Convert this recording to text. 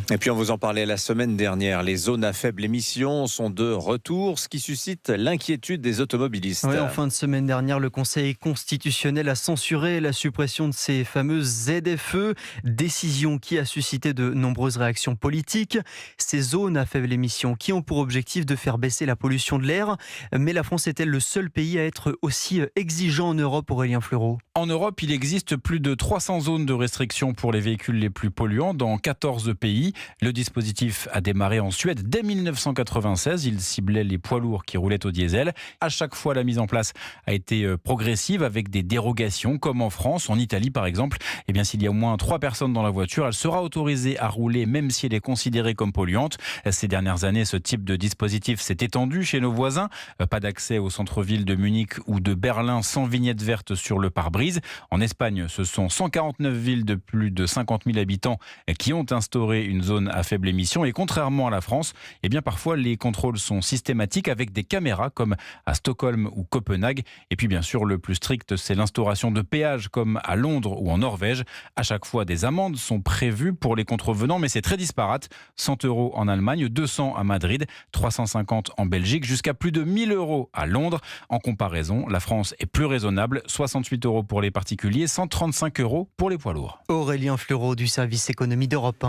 Et puis on vous en parlait la semaine dernière, les zones à faible émission sont de retour, ce qui suscite l'inquiétude des automobilistes. Ouais, en fin de semaine dernière, le Conseil constitutionnel a censuré la suppression de ces fameuses ZFE, décision qui a suscité de nombreuses réactions politiques. Ces zones à faible émission qui ont pour objectif de faire baisser la pollution de l'air. Mais la France est-elle le seul pays à être aussi exigeant en Europe, Aurélien Fleureau ? En Europe, il existe plus de 300 zones de restriction pour les véhicules les plus polluants dans 14 pays. Le dispositif a démarré en Suède dès 1996. Il ciblait les poids lourds qui roulaient au diesel. À chaque fois, la mise en place a été progressive avec des dérogations, comme en France, en Italie par exemple. Eh bien, s'il y a au moins 3 personnes dans la voiture, elle sera autorisée à rouler même si elle est considérée comme polluante. Ces dernières années, ce type de dispositif s'est étendu chez nos voisins. Pas d'accès au centre-ville de Munich ou de Berlin sans vignette verte sur le pare-brise. En Espagne, ce sont 149 villes de plus de 50 000 habitants qui ont instauré une zone à faible émission. Et contrairement à la France, eh bien parfois les contrôles sont systématiques avec des caméras comme à Stockholm ou Copenhague. Et puis bien sûr, le plus strict, c'est l'instauration de péages comme à Londres ou en Norvège. À chaque fois, des amendes sont prévues pour les contrevenants, mais c'est très disparate. 100 € en Allemagne, 200 à Madrid, 350 en Belgique, jusqu'à plus de 1 000 € à Londres. En comparaison, la France est plus raisonnable, 68 € pour les particuliers, 135 € pour les poids lourds. Aurélien Fleureau du service économie d'Europe 1.